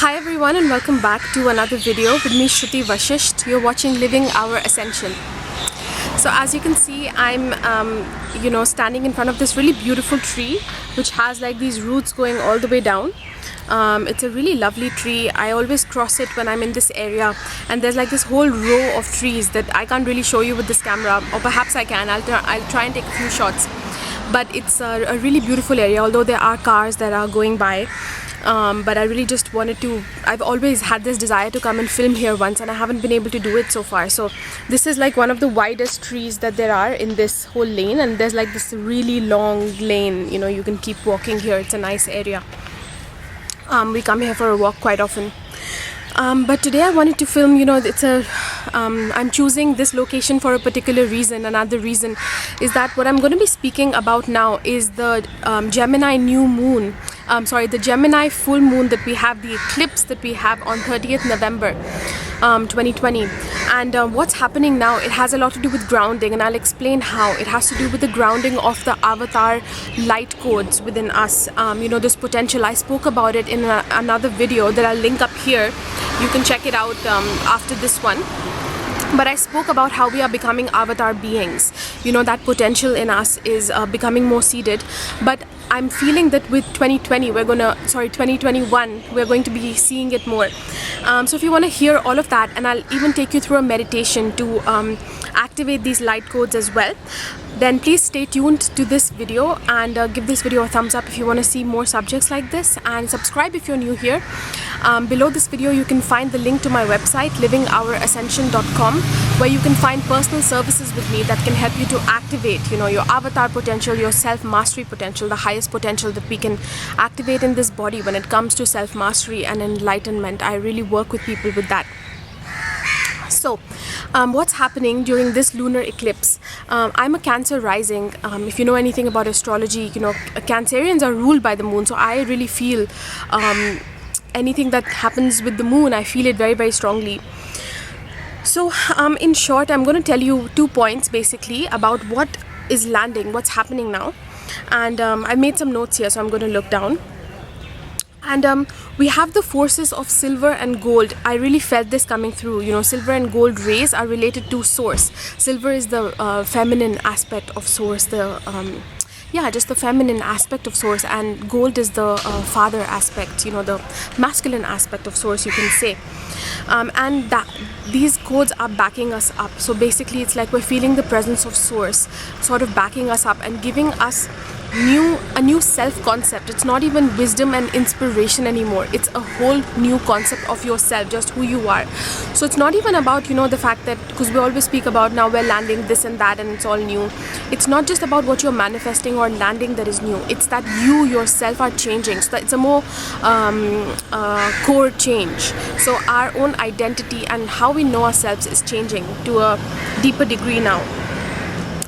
Hi everyone and welcome back to another video with me Shruti Vashist. You're watching Living Our Ascension. So as you can see, I'm standing in front of this really beautiful tree which has like these roots going all the way down. It's a really lovely tree. I always cross it when I'm in this area, and there's like this whole row of trees that I can't really show you with this camera, or perhaps I can. I'll try and take a few shots. But it's a really beautiful area, although there are cars that are going by. But I really just wanted to, I've always had this desire to come and film here once, and I haven't been able to do it so far. So this is like one of the widest trees that there are in this whole lane, and there's like this really long lane, you can keep walking here. It's a nice area. We come here for a walk quite often. But today I wanted to film, I'm choosing this location for a particular reason. Another reason is that what I'm going to be speaking about now is the Gemini new moon. The Gemini full moon that we have, the eclipse that we have on 30th November 2020. And what's happening now, it has a lot to do with grounding, and I'll explain how. It has to do with the grounding of the avatar light codes within us. This potential, I spoke about it in another video that I'll link up here. You can check it out after this one. But I spoke about how we are becoming avatar beings. That potential in us is becoming more seeded. But I'm feeling that with 2021, we're going to be seeing it more. So if you want to hear all of that, and I'll even take you through a meditation to activate these light codes as well, then please stay tuned to this video and give this video a thumbs up if you want to see more subjects like this, and subscribe if you're new here. Below this video you can find the link to my website livingourascension.com, where you can find personal services with me that can help you to activate your avatar potential, your self-mastery potential, the highest potential that we can activate in this body when it comes to self-mastery and enlightenment. I really work with people with that. So what's happening during this lunar eclipse? I'm a Cancer rising. If you know anything about astrology, Cancerians are ruled by the moon, so I really feel anything that happens with the moon, I feel it very, very strongly. So in short, I'm going to tell you 2 points basically about what is landing, what's happening now. And I made some notes here, so I'm going to look down. And we have the forces of silver and gold. I really felt this coming through. Silver and gold rays are related to source. Silver is the feminine aspect of source, just the feminine aspect of source, and gold is the father aspect, the masculine aspect of source, you can say. And these codes are backing us up. So basically it's like we're feeling the presence of source sort of backing us up and giving us a new self-concept. It's not even wisdom and inspiration anymore. It's a whole new concept of yourself, just who you are. So it's not even about the fact that, because we always speak about now we're landing this and that and it's all new. It's not just about what you're manifesting or landing that is new. It's that you yourself are changing. So that it's a more core change. So our own identity and how we know ourselves is changing to a deeper degree now.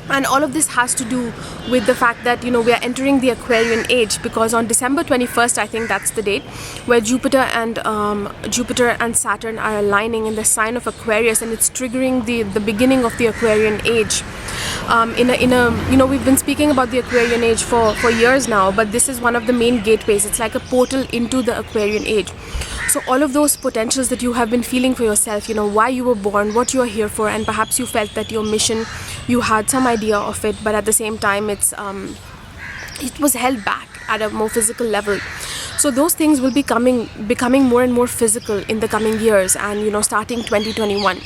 And all of this has to do with the fact that we are entering the Aquarian age, because on December 21st, I think that's the date where Jupiter and Saturn are aligning in the sign of Aquarius, and it's triggering the beginning of the Aquarian age. We've been speaking about the Aquarian age for years now, but this is one of the main gateways. It's like a portal into the Aquarian age. So all of those potentials that you have been feeling for yourself, why you were born, what you are here for, and perhaps you felt that your mission, you had some idea of it, but at the same time it was held back at a more physical level. So those things will be becoming more and more physical in the coming years, and starting 2021.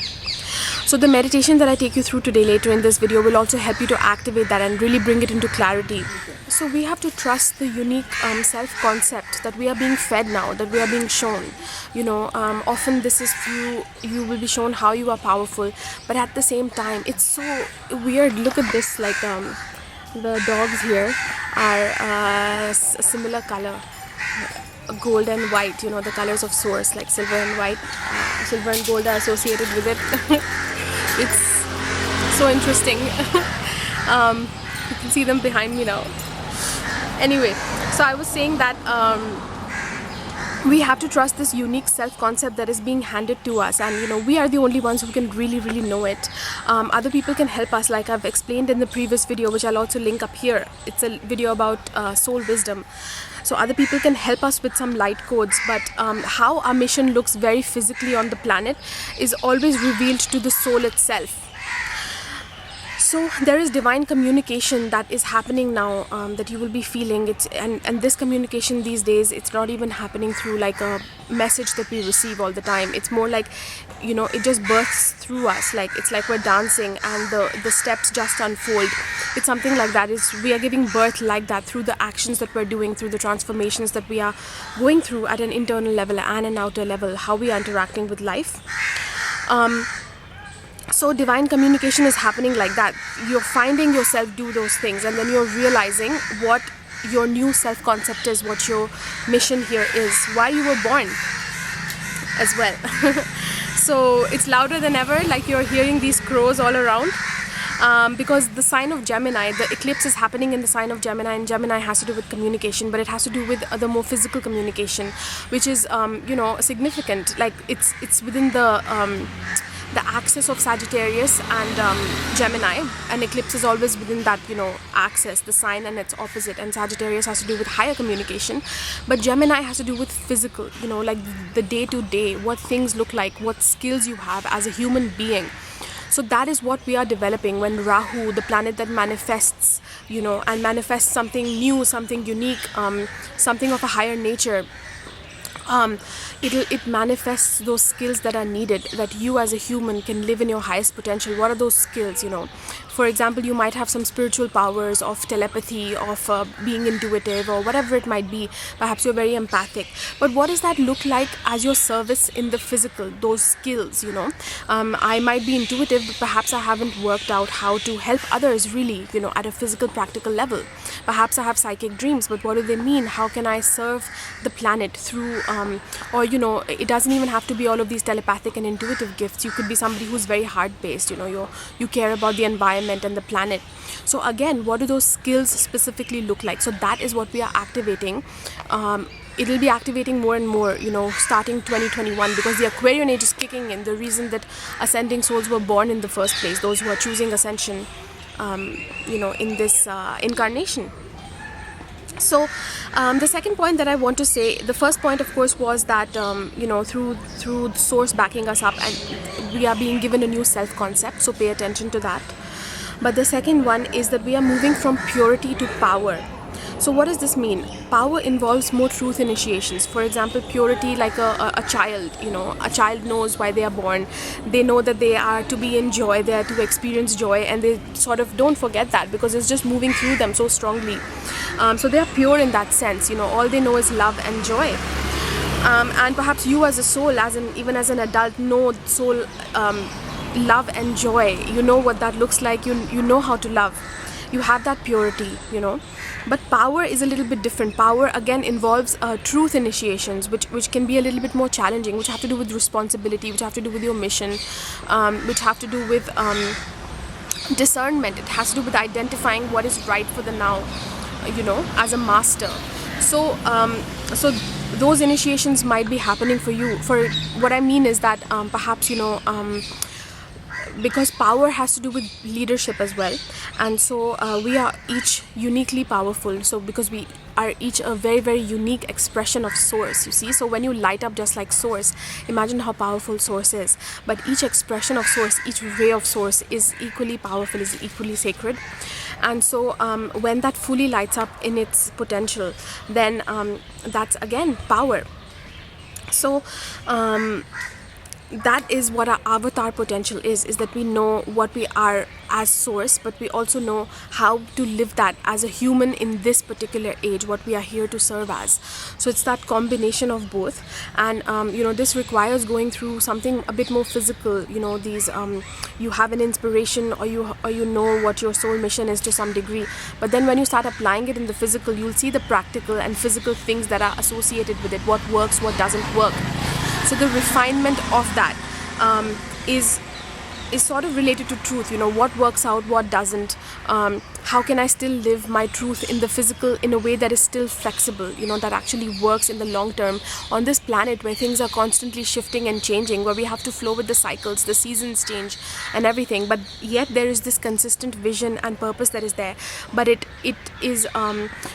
So the meditation that I take you through today later in this video will also help you to activate that and really bring it into clarity. So we have to trust the unique self-concept that we are being fed now, that we are being shown. Often this is you will be shown how you are powerful, but at the same time it's so weird. Look at this, like the dogs here are a similar color, gold and white, the colors of source, like silver and white. Silver and gold are associated with it. It's so interesting. You can see them behind me now. Anyway, so I was saying that we have to trust this unique self-concept that is being handed to us, and we are the only ones who can really know it. Other people can help us, like I've explained in the previous video, which I'll also link up here. It's a video about soul wisdom. So other people can help us with some light codes, but how our mission looks very physically on the planet is always revealed to the soul itself. So there is divine communication that is happening now, that you will be feeling. And this communication these days, it's not even happening through like a message that we receive all the time. It's more like, it just bursts through us. Like it's like we're dancing and the steps just unfold. It's something like that. We are giving birth like that through the actions that we're doing, through the transformations that we are going through at an internal level and an outer level, how we are interacting with life. So divine communication is happening like that. You're finding yourself do those things, and then you're realizing what your new self-concept is, what your mission here is, why you were born as well. So it's louder than ever, like you're hearing these crows all around. Because the sign of Gemini, the eclipse is happening in the sign of Gemini, and Gemini has to do with communication, but it has to do with the more physical communication, which is significant. Like it's within the axis of Sagittarius and Gemini, and eclipse is always within that axis, the sign and its opposite. And Sagittarius has to do with higher communication, but Gemini has to do with physical, like the day-to-day, what things look like, what skills you have as a human being. So that is what we are developing when Rahu, the planet that manifests, and manifests something new, something unique, something of a higher nature. It manifests those skills that are needed, that you as a human can live in your highest potential. What are those skills? For example, you might have some spiritual powers of telepathy, of being intuitive, or whatever it might be. Perhaps you're very empathic. But what does that look like as your service in the physical, those skills, I might be intuitive, but perhaps I haven't worked out how to help others really, at a physical, practical level. Perhaps I have psychic dreams, but what do they mean? How can I serve the planet through, it doesn't even have to be all of these telepathic and intuitive gifts. You could be somebody who's very heart-based, you care about the environment and the planet. So again, what do those skills specifically look like? So that is what we are activating. It'll be activating more and more, starting 2021, because the Aquarian age is kicking in. The reason that ascending souls were born in the first place, those who are choosing ascension, in this incarnation. So the second point that I want to say, the first point of course was that through the source backing us up, and we are being given a new self-concept, so pay attention to that. But the second one is that we are moving from purity to power. So what does this mean? Power involves more truth initiations. For example, purity, like a child, a child knows why they are born. They know that they are to be in joy, they are to experience joy, and they sort of don't forget that because it's just moving through them so strongly. So they are pure in that sense, all they know is love and joy. And perhaps you as a soul, even as an adult, know soul, love and joy. You know what that looks like, you know how to love. You have that purity, But power is a little bit different. Power again involves truth initiations, which can be a little bit more challenging, which have to do with responsibility, which have to do with your mission, which have to do with discernment. It has to do with identifying what is right for the now, as a master. So those initiations might be happening for you. For what I mean is that perhaps because power has to do with leadership as well, and so we are each uniquely powerful. So because we are each a very, very unique expression of source, you see. So when you light up just like source, imagine how powerful source is. But each expression of source, each ray of source is equally powerful, is equally sacred. And so when that fully lights up in its potential, then that's again power. So that is what our avatar potential is that we know what we are as source, but we also know how to live that as a human in this particular age, what we are here to serve as. So it's that combination of both, and this requires going through something a bit more physical. These you have an inspiration, or you know what your soul mission is to some degree, but then when you start applying it in the physical, you'll see the practical and physical things that are associated with it, what works, what doesn't work. So the refinement of that is sort of related to truth, what works out, what doesn't, how can I still live my truth in the physical in a way that is still flexible, you know, that actually works in the long term on this planet where things are constantly shifting and changing, where we have to flow with the cycles, the seasons change and everything, but yet there is this consistent vision and purpose that is there. But it is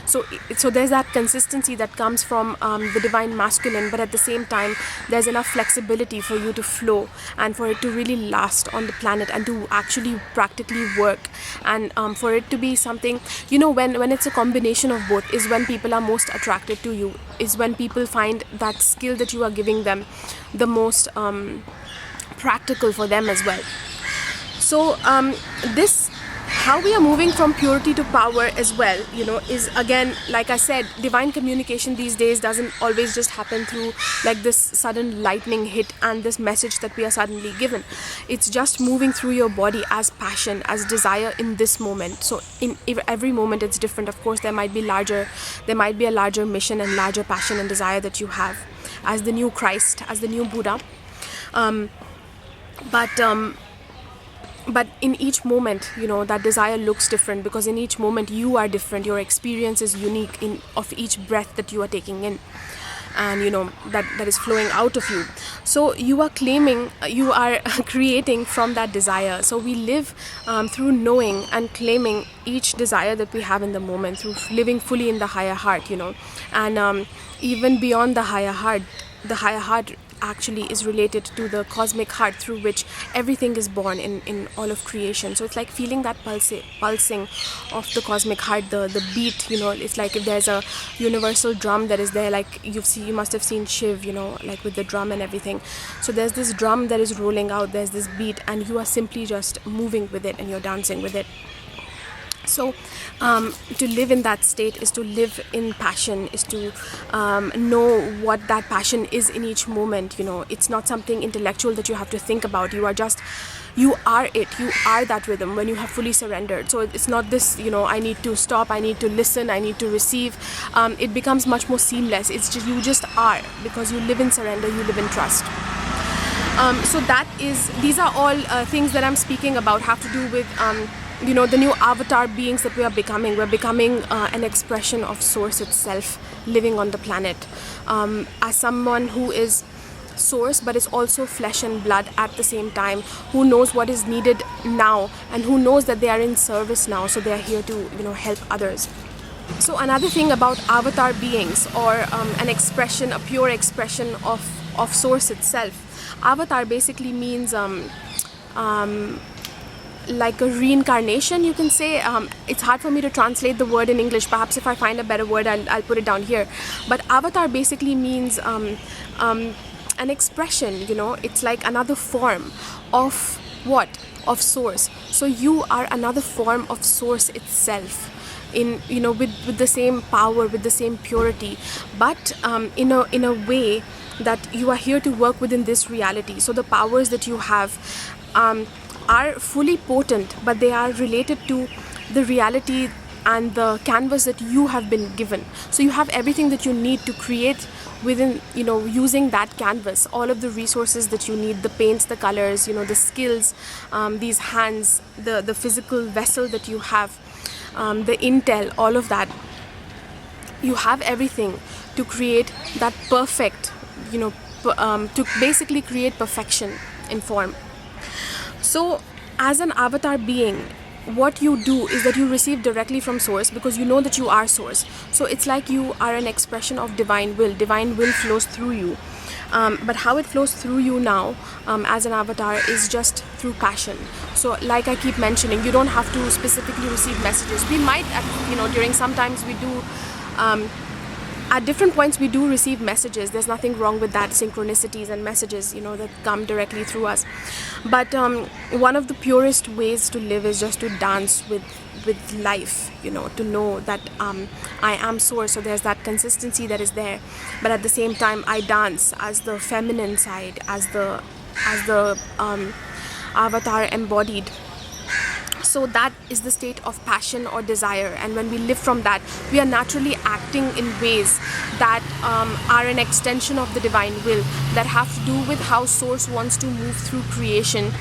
so there's that consistency that comes from the divine masculine, but at the same time there's enough flexibility for you to flow and for it to really last on the planet and to actually practically work, and for it to be something, you know, when it's a combination of both is when people are most attracted to you, is when people find that skill that you are giving them the most practical for them as well. So this, how we are moving from purity to power as well, you know, is again, like I said, divine communication these days doesn't always just happen through like this sudden lightning hit and this message that we are suddenly given. It's just moving through your body as passion, as desire in this moment. So in every moment it's different. Of course, there might be a larger mission and larger passion and desire that you have as the new Christ, as the new Buddha. But in each moment, you know, that desire looks different, because in each moment you are different. Your experience is unique of each breath that you are taking in, and you know that is flowing out of you. So you are creating from that desire. So we live through knowing and claiming each desire that we have in the moment, through living fully in the higher heart, you know. And even beyond the higher heart actually is related to the cosmic heart through which everything is born in all of creation. So it's like feeling that pulsing of the cosmic heart, the beat, you know. It's like if there's a universal drum that is there, like you must have seen Shiv, you know, like with the drum and everything. So there's this drum that is rolling out, there's this beat, and you are simply just moving with it and you're dancing with it. So to live in that state is to live in passion, is to know what that passion is in each moment, you know. It's not something intellectual that you have to think about. You are that rhythm when you have fully surrendered. So it's not this, you know, I need to stop, I need to listen, I need to receive. It becomes much more seamless. It's just, you just are, because you live in surrender, you live in trust. So these are all things that I'm speaking about have to do with you know, the new avatar beings that we are becoming. We're becoming an expression of Source itself living on the planet, as someone who is Source but is also flesh and blood at the same time, who knows what is needed now and who knows that they are in service now, so they are here to, you know, help others. So another thing about avatar beings, or a pure expression of Source itself. Avatar basically means like a reincarnation, you can say. It's hard for me to translate the word in English. Perhaps if I find a better word, I'll put it down here. But avatar basically means an expression, you know. It's like another form of what? Of Source. So you are another form of Source itself, in, you know, with the same power, with the same purity, but in a way that you are here to work within this reality. So the powers that you have are fully potent, but they are related to the reality and the canvas that you have been given. So you have everything that you need to create within, you know, using that canvas, all of the resources that you need, the paints, the colors, you know, the skills, these hands, the physical vessel that you have, the intel, all of that. You have everything to create that perfect, you know, to basically create perfection in form. So as an avatar being, what you do is that you receive directly from Source, because you know that you are Source. So it's like you are an expression of divine will. Divine will flows through you. But how it flows through you now as an avatar is just through passion. So like I keep mentioning, you don't have to specifically receive messages. We might, you know, during sometimes we do, at different points we do receive messages. There's nothing wrong with that, synchronicities and messages, you know, that come directly through us. But one of the purest ways to live is just to dance with life, you know, to know that I am Source. So there's that consistency that is there, but at the same time I dance as the feminine side, as the avatar embodied. So that is the state of passion or desire, and when we live from that, we are naturally acting in ways that are an extension of the divine will, that have to do with how Source wants to move through creation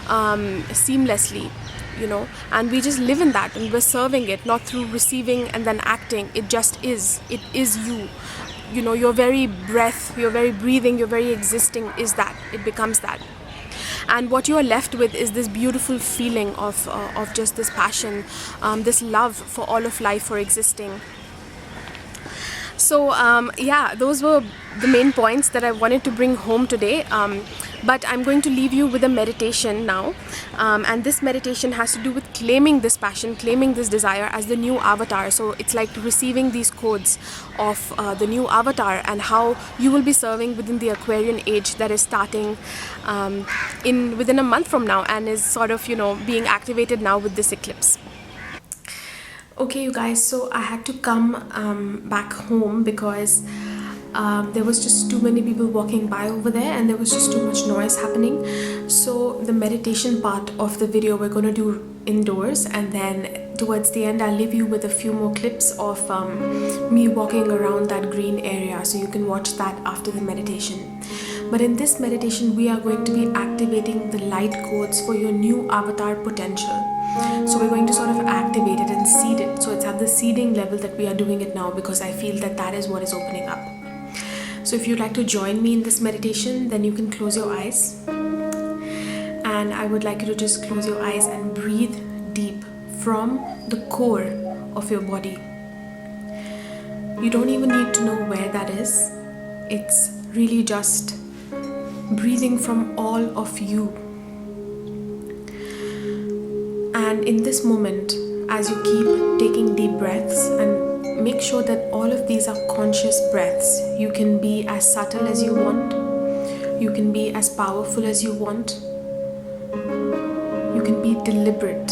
seamlessly. you know, and we just live in that, and we're serving it, not through receiving and then acting. It just is. It is you. You know, your very breath, your very breathing, your very existing is that. It becomes that. And what you are left with is this beautiful feeling of just this passion, this love for all of life, for existing. So yeah, those were the main points that I wanted to bring home today. But I'm going to leave you with a meditation now, and this meditation has to do with claiming this passion, claiming this desire as the new avatar. So it's like receiving these codes of the new avatar, and how you will be serving within the Aquarian age that is starting within a month from now, and is sort of, you know, being activated now with this eclipse. Okay, you guys, so I had to come back home because there was just too many people walking by over there, and there was just too much noise happening. So the meditation part of the video we're going to do indoors, and then towards the end I'll leave you with a few more clips of me walking around that green area, so you can watch that after the meditation. But in this meditation we are going to be activating the light codes for your new avatar potential. So we're going to sort of activate it and seed it. So it's at the seeding level that we are doing it now, because I feel that that is what is opening up. So if you'd like to join me in this meditation, then you can close your eyes. And I would like you to just close your eyes and breathe deep from the core of your body. You don't even need to know where that is. It's really just breathing from all of you. And in this moment, as you keep taking deep breaths, and make sure that all of these are conscious breaths. You can be as subtle as you want. You can be as powerful as you want. You can be deliberate.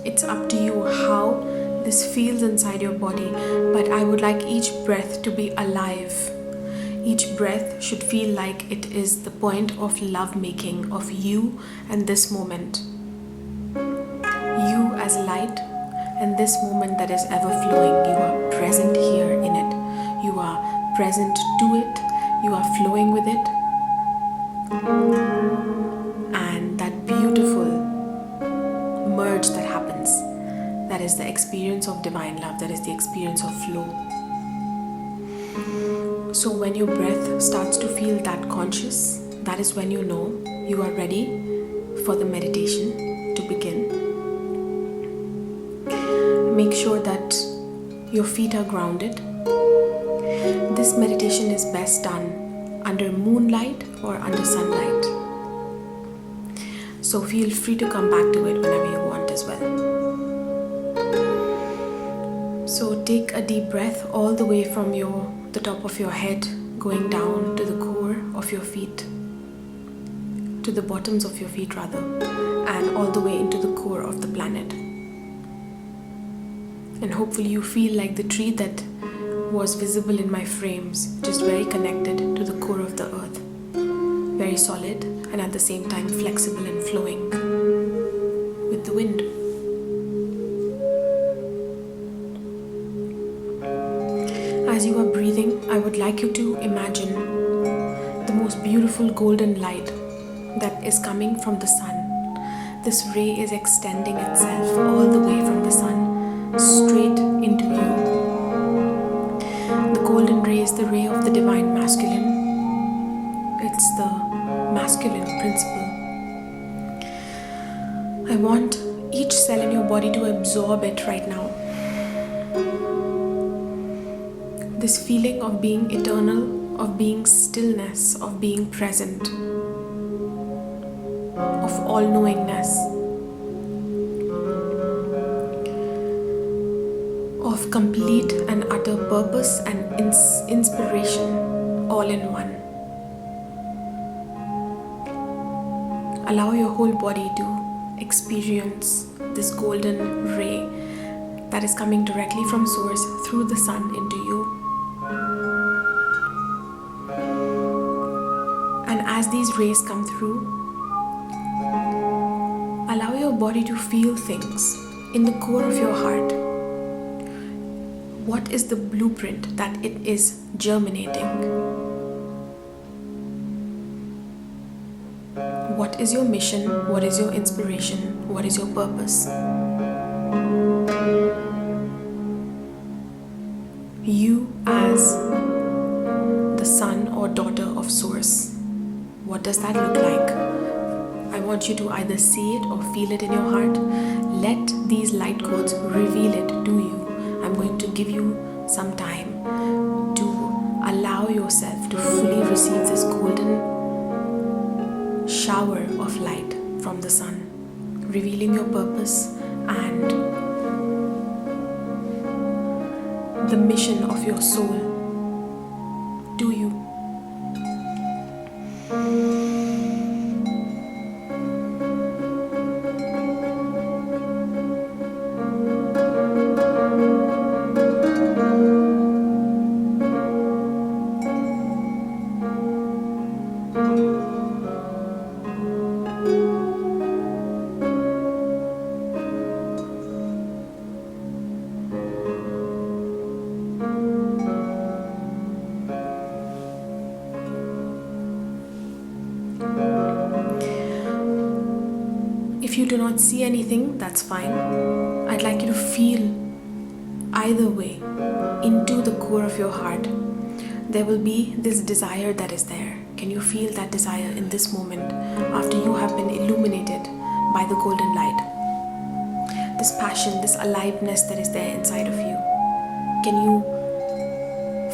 It's up to you how this feels inside your body, but I would like each breath to be alive. Each breath should feel like it is the point of lovemaking of you and this moment. You as light, and this moment that is ever flowing. You are present here in it. You are present to it. You are flowing with it. And that beautiful merge that happens, that is the experience of divine love. That is the experience of flow. So when your breath starts to feel that conscious, that is when you know you are ready for the meditation to begin. Make sure that your feet are grounded. This meditation is best done under moonlight or under sunlight. So feel free to come back to it whenever you want as well. So take a deep breath all the way from the top of your head, going down to the core of your feet, to the bottoms of your feet rather, and all the way into the core of the planet. And hopefully you feel like the tree that was visible in my frames, just very connected to the core of the earth. Very solid, and at the same time flexible and flowing with the wind. As you are breathing, I would like you to imagine the most beautiful golden light that is coming from the sun. This ray is extending itself all the way from the sun straight into you. The golden ray is the ray of the divine masculine. It's the masculine principle. I want each cell in your body to absorb it right now. This feeling of being eternal, of being stillness, of being present, of all-knowingness, of complete and utter purpose and inspiration all in one. Allow your whole body to experience this golden ray that is coming directly from source through the sun into you. And as these rays come through, allow your body to feel things in the core of your heart. What is the blueprint that it is germinating? What is your mission? What is your inspiration? What is your purpose? You as the son or daughter of Source, what does that look like? I want you to either see it or feel it in your heart. Let these light codes reveal it to you. I'm going to give you some time to allow yourself to fully receive this golden shower of light from the sun, revealing your purpose and the mission of your soul to you. If you do not see anything, that's fine. I'd like you to feel either way into the core of your heart. There will be this desire that is there. Can you feel that desire in this moment after you have been illuminated by the golden light? This passion, this aliveness that is there inside of you. Can you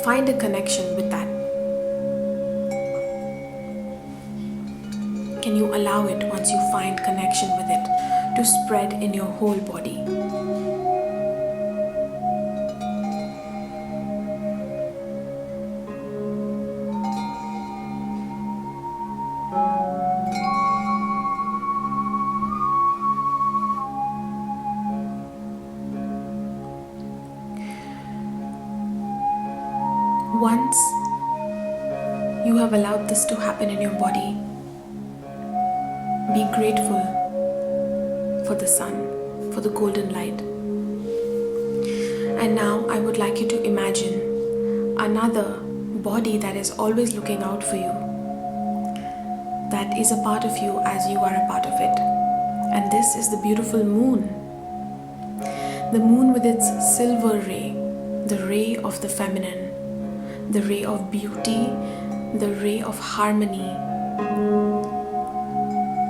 find a connection with that? Can you allow it, once you find connection with it, to spread in your whole body? Once you have allowed this to happen in your body, be grateful for the sun, for the golden light. And now I would like you to imagine another body that is always looking out for you, that is a part of you as you are a part of it. And this is the beautiful moon. The moon with its silver ray, the ray of the feminine, the ray of beauty, the ray of harmony,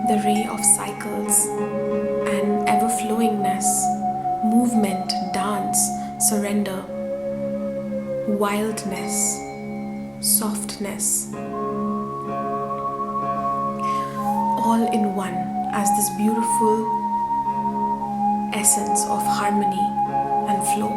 the ray of cycles and ever-flowingness, movement, dance, surrender, wildness, softness, all in one as this beautiful essence of harmony and flow.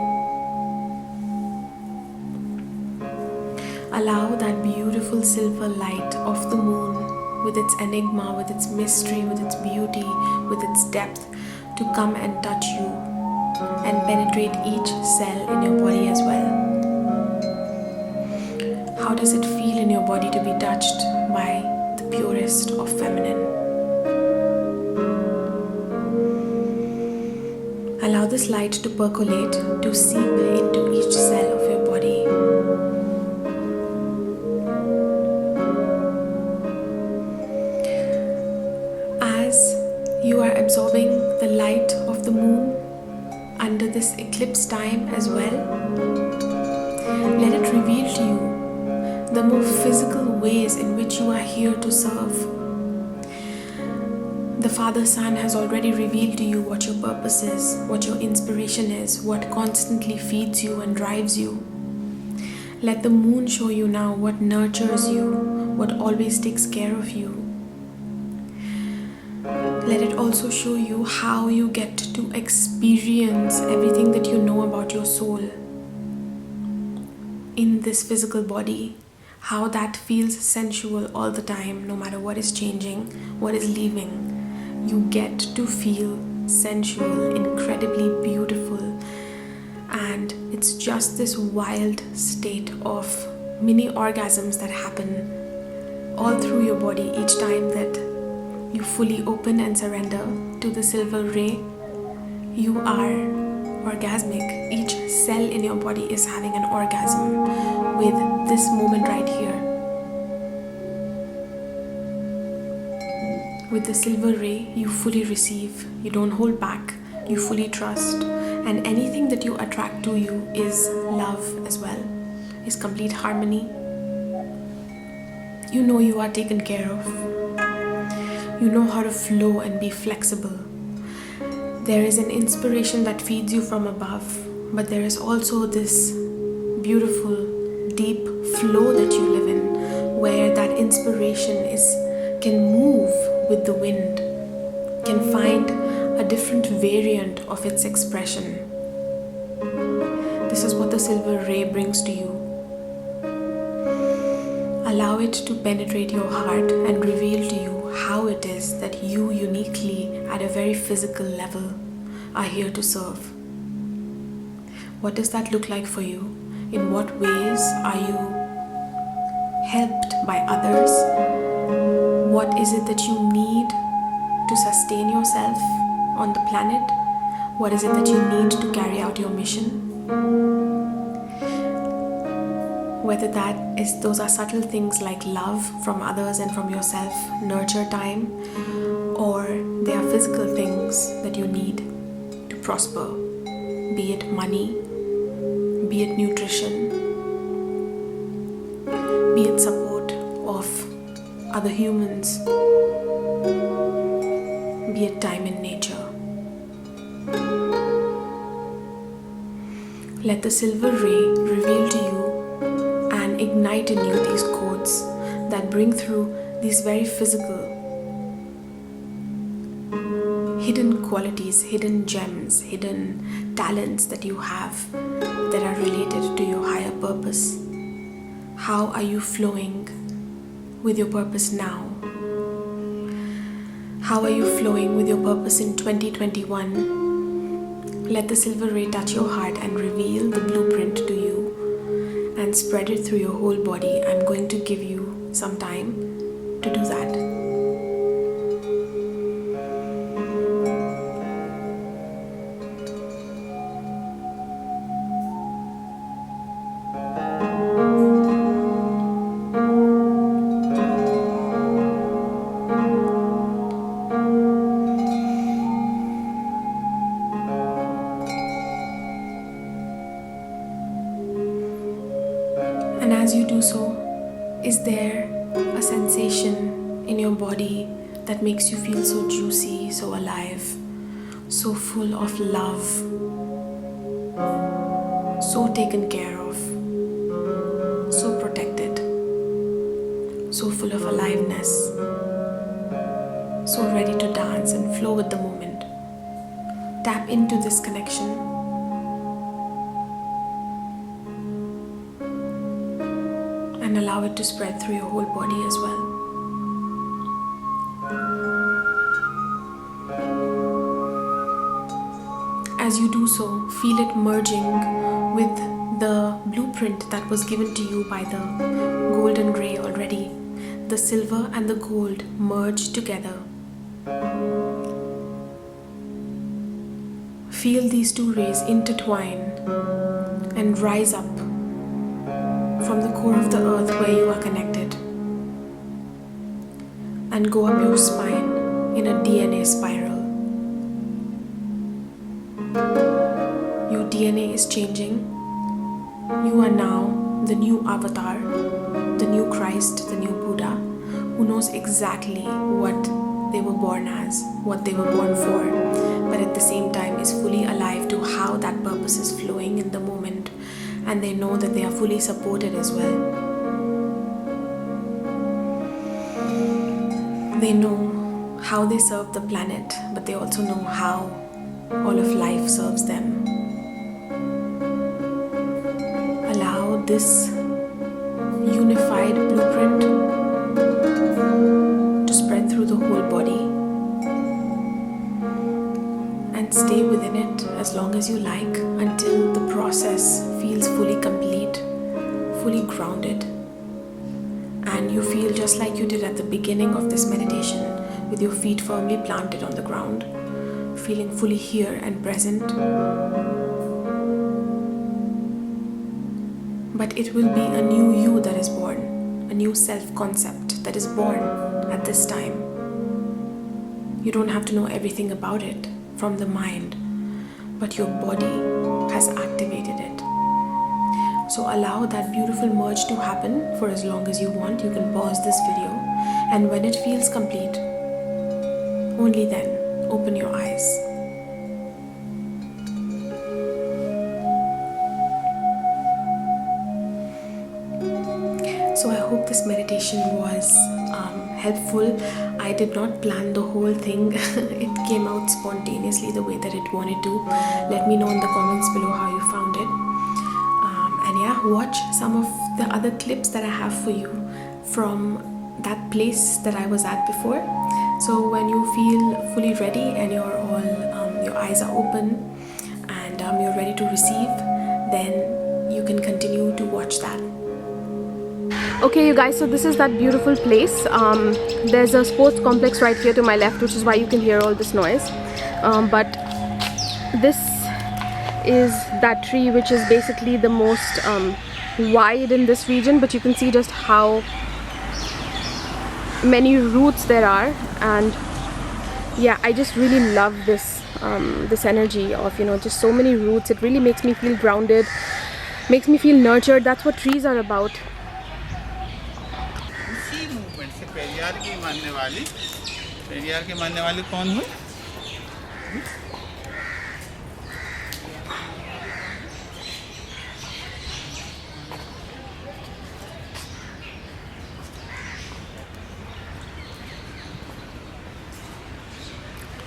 Allow that beautiful silver light of the moon, with its enigma, with its mystery, with its beauty, with its depth, to come and touch you and penetrate each cell in your body as well. How does it feel in your body to be touched by the purest of feminine? Allow this light to percolate, to seep into each cell of your body. You are absorbing the light of the moon under this eclipse time as well. Let it reveal to you the more physical ways in which you are here to serve. The Father Sun has already revealed to you what your purpose is, what your inspiration is, what constantly feeds you and drives you. Let the moon show you now what nurtures you, what always takes care of you. Let it also show you how you get to experience everything that you know about your soul in this physical body, how that feels sensual all the time, no matter what is changing, what is leaving. You get to feel sensual, incredibly beautiful, and it's just this wild state of mini orgasms that happen all through your body each time that you fully open and surrender to the silver ray. You are orgasmic. Each cell in your body is having an orgasm with this moment right here. With the silver ray, you fully receive, you don't hold back, you fully trust, and anything that you attract to you is love as well, is complete harmony. You know you are taken care of. You know how to flow and be flexible. There is an inspiration that feeds you from above, but there is also this beautiful, deep flow that you live in, where that inspiration can move with the wind, can find a different variant of its expression. This is what the silver ray brings to you. Allow it to penetrate your heart and reveal to you how it is that you uniquely, at a very physical level, are here to serve. What does that look like for you? In what ways are you helped by others? What is it that you need to sustain yourself on the planet? What is it that you need to carry out your mission? Whether those are subtle things like love from others and from yourself, nurture time, or they are physical things that you need to prosper, be it money, be it nutrition, be it support of other humans, be it time in nature. Let the silver ray reveal to you and ignite in you these codes that bring through these very physical, hidden qualities, hidden gems, hidden talents that you have that are related to your higher purpose. How are you flowing with your purpose now? How are you flowing with your purpose in 2021? Let the silver ray touch your heart and reveal the blueprint to you and spread it through your whole body. I'm going to give you some time to do that. And as you do so, is there a sensation in your body that makes you feel so juicy, so alive, so full of love, so taken care of, so protected, so full of aliveness, so ready to dance and flow with the moment? Tap into this connection. And allow it to spread through your whole body as well. As you do so, feel it merging with the blueprint that was given to you by the golden ray already. The silver and the gold merge together. Feel these two rays intertwine and rise up from the core of the earth where you are connected, and go up your spine in a DNA spiral. Your DNA is changing. You are now the new avatar, the new Christ, the new Buddha, who knows exactly what they were born as, what they were born for, but at the same time is fully alive to how that purpose is flowing in the moment. And they know that they are fully supported as well. They know how they serve the planet, but they also know how all of life serves them. Allow this unified blueprint to spread through the whole body and stay within it as long as you like until the process feels fully complete, fully grounded, and you feel just like you did at the beginning of this meditation, with your feet firmly planted on the ground, feeling fully here and present. But it will be a new you that is born, a new self-concept that is born at this time. You don't have to know everything about it from the mind, but your body has activated it. So allow that beautiful merge to happen for as long as you want. You can pause this video, and when it feels complete, only then open your eyes. So I hope this meditation was helpful. I did not plan the whole thing. It came out spontaneously the way that it wanted to. Let me know in the comments below how you found it. And yeah, watch some of the other clips that I have for you from that place that I was at before. So when you feel fully ready and your eyes are open and you're ready to receive, then you can continue to watch that. Okay, you guys, so this is that beautiful place. There's a sports complex right here to my left, which is why you can hear all this noise. But this is that tree, which is basically the most wide in this region, but you can see just how many roots there are. And yeah, I just really love this this energy of, you know, just so many roots. It really makes me feel grounded, makes me feel nurtured. That's what trees are about. Periyar के मानने वाले कौन हुए?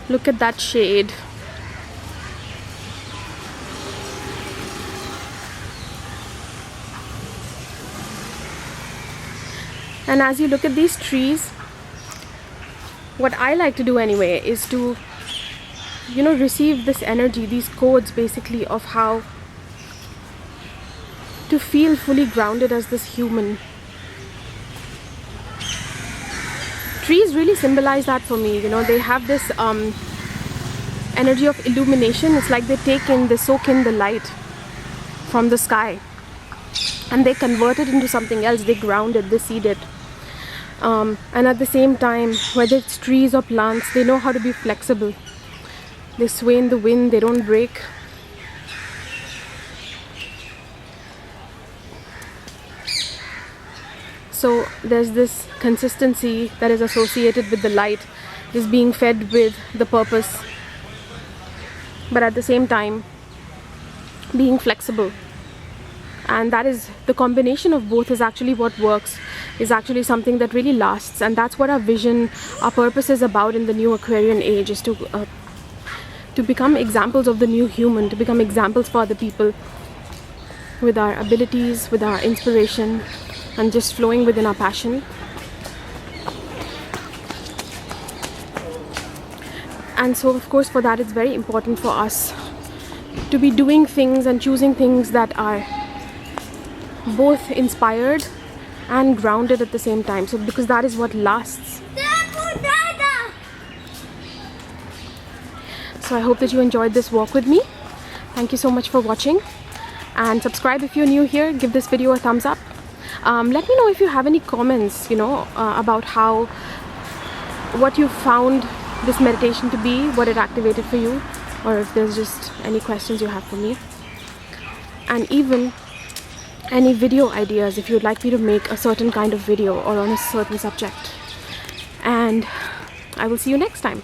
Look at that shade. And as you look at these trees, what I like to do anyway is to, you know, receive this energy, these codes basically of how to feel fully grounded as this human. Trees really symbolize that for me, you know. They have this energy of illumination. It's like they soak in the light from the sky and they convert it into something else. They ground it, they seed it. And at the same time, whether it's trees or plants, they know how to be flexible. They sway in the wind, they don't break. So there's this consistency that is associated with the light, is being fed with the purpose, but at the same time being flexible. And that is the combination of both is actually what works, is actually something that really lasts. And that's what our vision, our purpose is about in the new Aquarian age, is to become examples of the new human, to become examples for other people with our abilities, with our inspiration, and just flowing within our passion. And so of course for that it's very important for us to be doing things and choosing things that are both inspired and grounded at the same time, so because that is what lasts. So I hope that you enjoyed this walk with me. Thank you so much for watching, and subscribe if you're new here. Give this video a thumbs up. Let me know if you have any comments, you know, about what you found this meditation to be, what it activated for you, or if there's just any questions you have for me, and even any video ideas if you'd like me to make a certain kind of video or on a certain subject. And I will see you next time.